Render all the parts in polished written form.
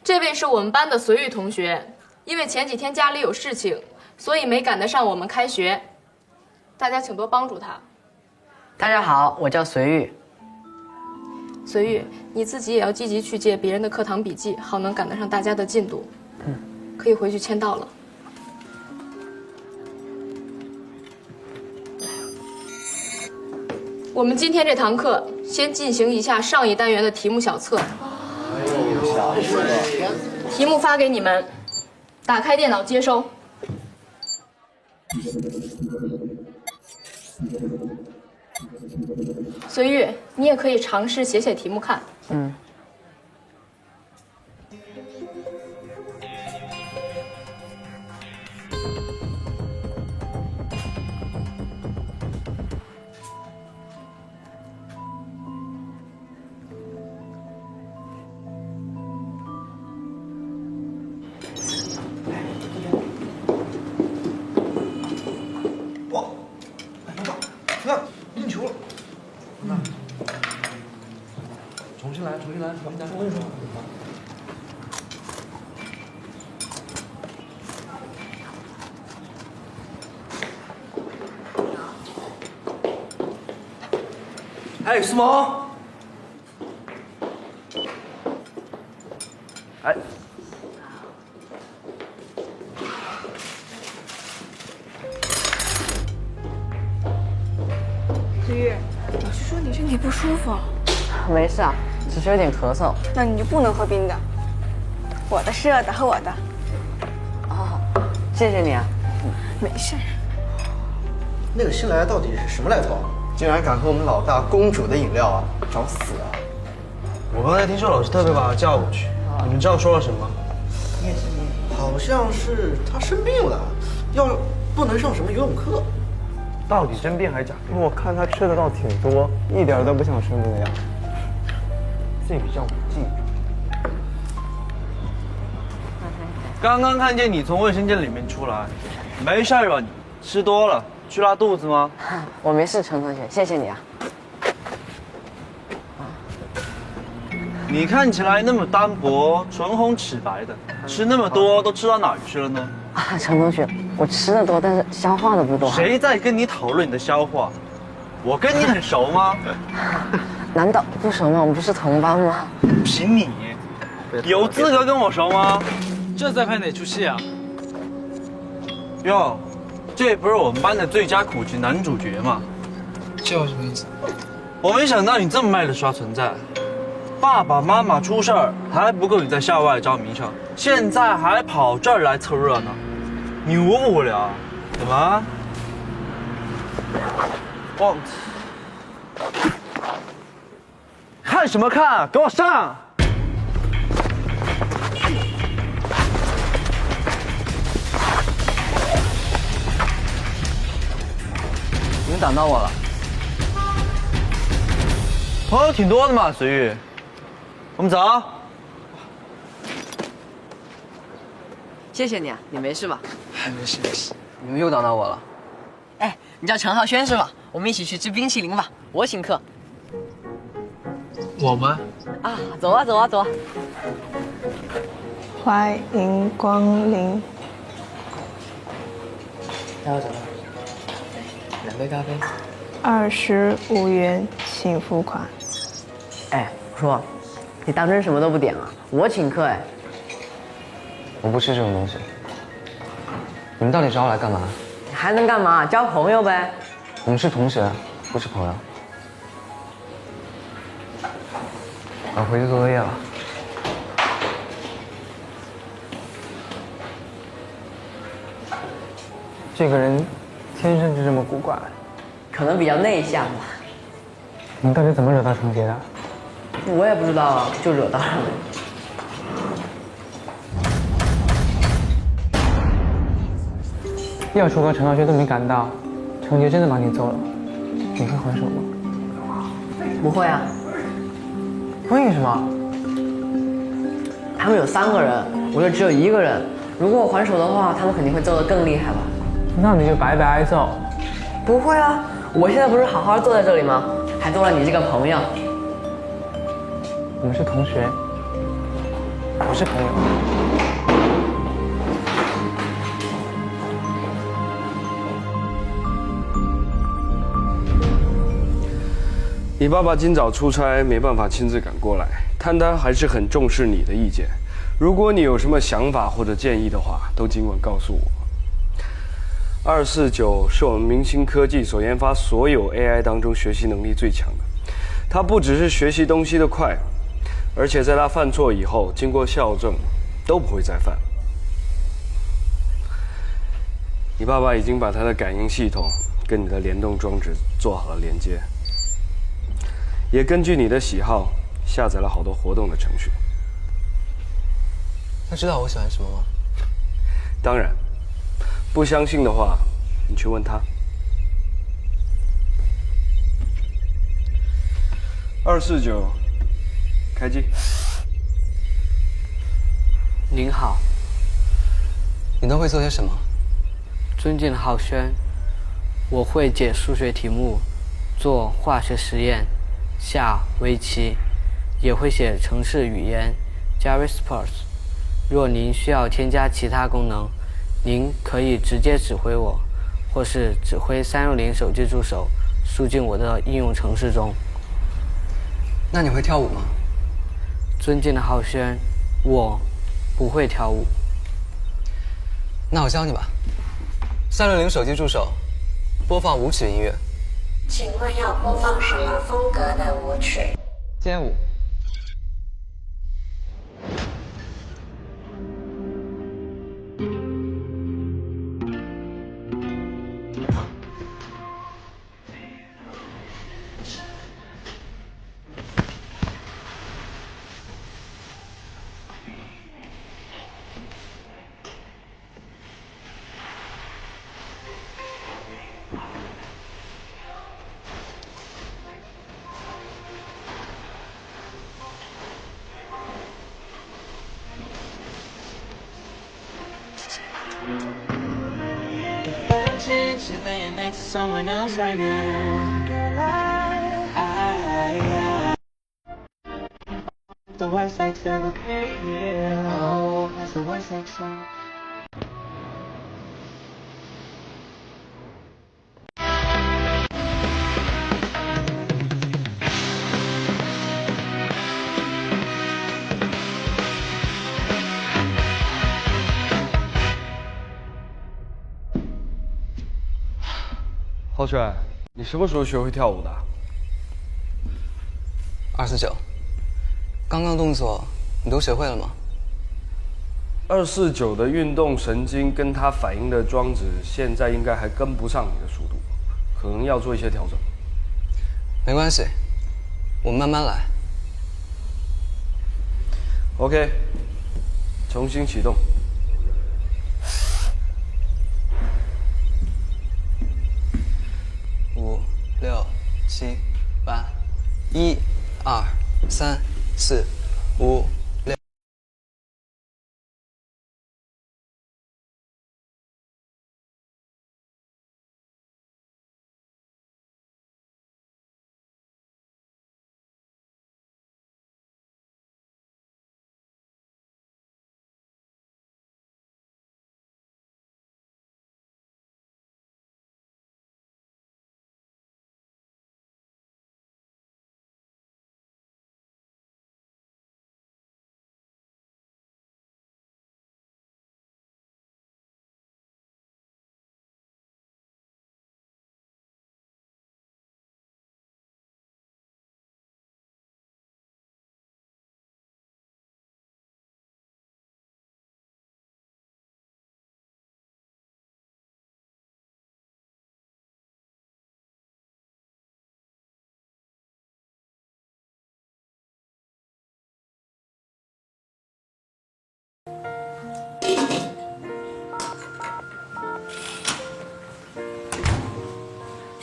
这位是我们班的随玉同学，因为前几天家里有事情，所以没赶得上我们开学。大家请多帮助他。大家好，我叫随玉。随玉，你自己也要积极去借别人的课堂笔记，好能赶得上大家的进度。可以回去签到了。我们今天这堂课先进行一下上一单元的题目小测。题目发给你们，打开电脑接收。随玉，你也可以尝试写写题目看。看，进球了！重新来，重新来，咱们家为什么？哎，苏萌！哎。子玉，老师说你身体不舒服，没事啊，只是有点咳嗽。那你就不能喝冰的。我的是热的，喝我的。哦，谢谢你啊。没事。那个新来的到底是什么来头？竟然敢喝我们老大公主的饮料啊！找死啊！我刚才听说老师特别把他叫过去，你们知道说了什么？好像是他生病了，不能上什么游泳课。到底真病还是假病？我看他吃的倒挺多，一点都不像生病的样子。这个叫我记。刚刚看见你从卫生间里面出来，没事吧你？吃多了去拉肚子吗？我没事，陈同学，谢谢你啊。你看起来那么单薄，唇红齿白的，吃那么多都吃到哪儿去了呢？啊，陈同学，我吃的多，但是消化的不多。谁在跟你讨论你的消化？我跟你很熟吗？难道不熟吗？我们不是同班吗？凭你，有资格跟我熟吗？这在拍哪出戏啊？哟，这不是我们班的最佳苦情男主角吗？叫什么意思？我没想到你这么卖的刷存在，爸爸妈妈出事儿还不够你在校外招名声，现在还跑这儿来凑热闹，你无不无聊？怎么？忘记？看什么看？给我上！你们挡到我了。朋友挺多的嘛，随玉。我们走。谢谢你啊，你没事吧？没事没事。你们又挡到我了。哎，你叫陈浩轩是吧？我们一起去吃冰淇淋吧，我请客。我们啊，走啊走啊走啊！欢迎光临。要走了。2杯咖啡。25元，请付款。哎，我说，你当真什么都不点啊？我请客哎。我不吃这种东西。你们到底找我来干嘛？还能干嘛？交朋友呗。我们是同学，不是朋友。我回去做作业了。这个人天生就这么古怪。可能比较内向吧。你到底怎么惹到程杰的？我也不知道啊，就惹到了。要说和陈浩轩都没赶到，程杰真的把你揍了，你会还手吗？不会啊。为什么？他们有3个人，我就只有1个人。如果我还手的话，他们肯定会揍得更厉害吧？那你就白白挨揍。不会啊，我现在不是好好坐在这里吗？还多了你这个朋友。我们是同学，我是朋友。你爸爸今早出差，没办法亲自赶过来，但他还是很重视你的意见。如果你有什么想法或者建议的话，都尽管告诉我。249是我们明星科技所研发所有 AI 当中学习能力最强的。它不只是学习东西的快，而且在它犯错以后，经过校正，都不会再犯。你爸爸已经把他的感应系统跟你的联动装置做好了连接。也根据你的喜好下载了好多活动的程序。他知道我喜欢什么吗？当然，不相信的话，你去问他。249，开机。您好，你都会做些什么？尊敬的浩轩，我会解数学题目，做化学实验，下围棋，也会写程式语言 JavaScript。若您需要添加其他功能，您可以直接指挥我，或是指挥360手机助手输进我的应用程式中。那你会跳舞吗？尊敬的浩轩，我不会跳舞。那我教你吧。360手机助手，播放舞曲音乐。请问要播放什么风格的舞曲？街舞。You're laying next to someone else right now. The worst sex ever. Oh, that's the worst sex ever. 浩轩，你什么时候学会跳舞的？249，刚刚动作你都学会了吗？249的运动神经跟它反应的装置，现在应该还跟不上你的速度，可能要做一些调整。没关系，我们慢慢来。OK， 重新启动。5、6、7、8，1、2、3、4、5、6。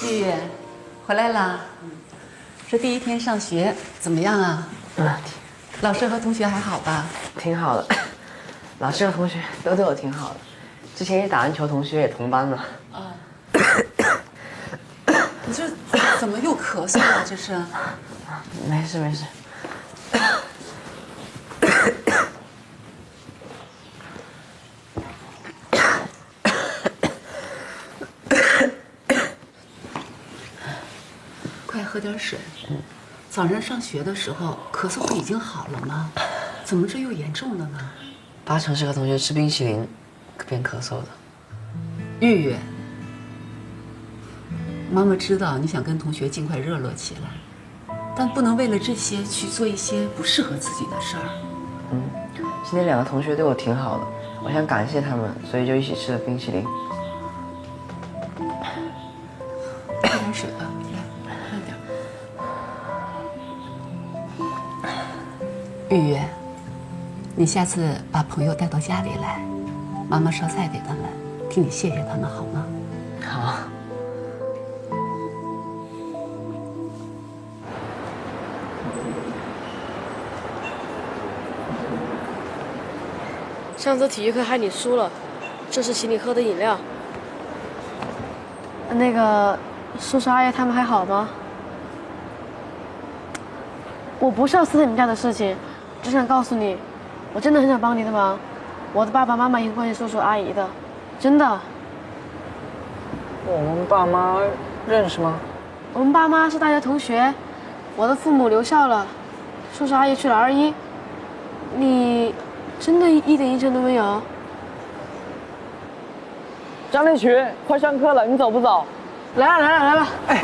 玉玉，回来啦。这第一天上学怎么样啊？老师和同学还好吧？挺好的，老师和同学都对我挺好的。之前一打篮球，同学也同班了。啊。你这怎么又咳嗽了？这是？没事没事。喝点水。早上上学的时候咳嗽不已经好了吗？怎么这又严重了呢80%是和同学吃冰淇淋边咳嗽的。玉玉，妈妈知道你想跟同学尽快热络起来，但不能为了这些去做一些不适合自己的事儿。今天2个同学对我挺好的，我想感谢他们，所以就一起吃了冰淇淋。喝点水吧，来，慢点。玉玉，你下次把朋友带到家里来，妈妈烧菜给他们，替你谢谢他们好吗？好。上次体育课害你输了，这是请你喝的饮料。那个叔叔阿姨他们还好吗？我不是要撕你们家的事情，只想告诉你，我真的很想帮你的忙。我的爸爸妈妈也会关心叔叔阿姨的，真的。我们爸妈认识吗？我们爸妈是大学同学，我的父母留校了，叔叔阿姨去了R1。你真的一点印象都没有？张立群，快上课了，你走不走？来了。哎，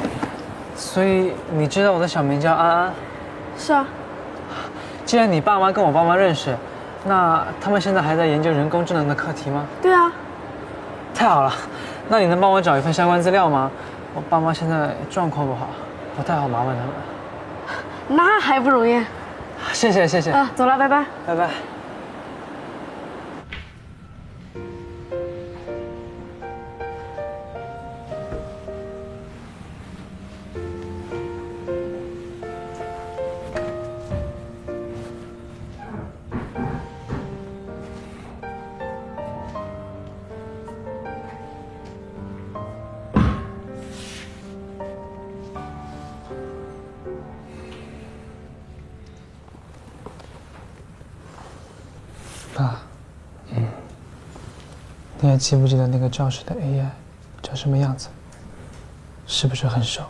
所以你知道我的小名叫安安？是啊。既然你爸妈跟我爸妈认识，那他们现在还在研究人工智能的课题吗？对啊。太好了，那你能帮我找一份相关资料吗？我爸妈现在状况不好，不太好麻烦他们。那还不容易。谢谢。啊，走了，拜拜。拜拜。爸，你还记不记得那个教室的 AI 长什么样子？是不是很熟？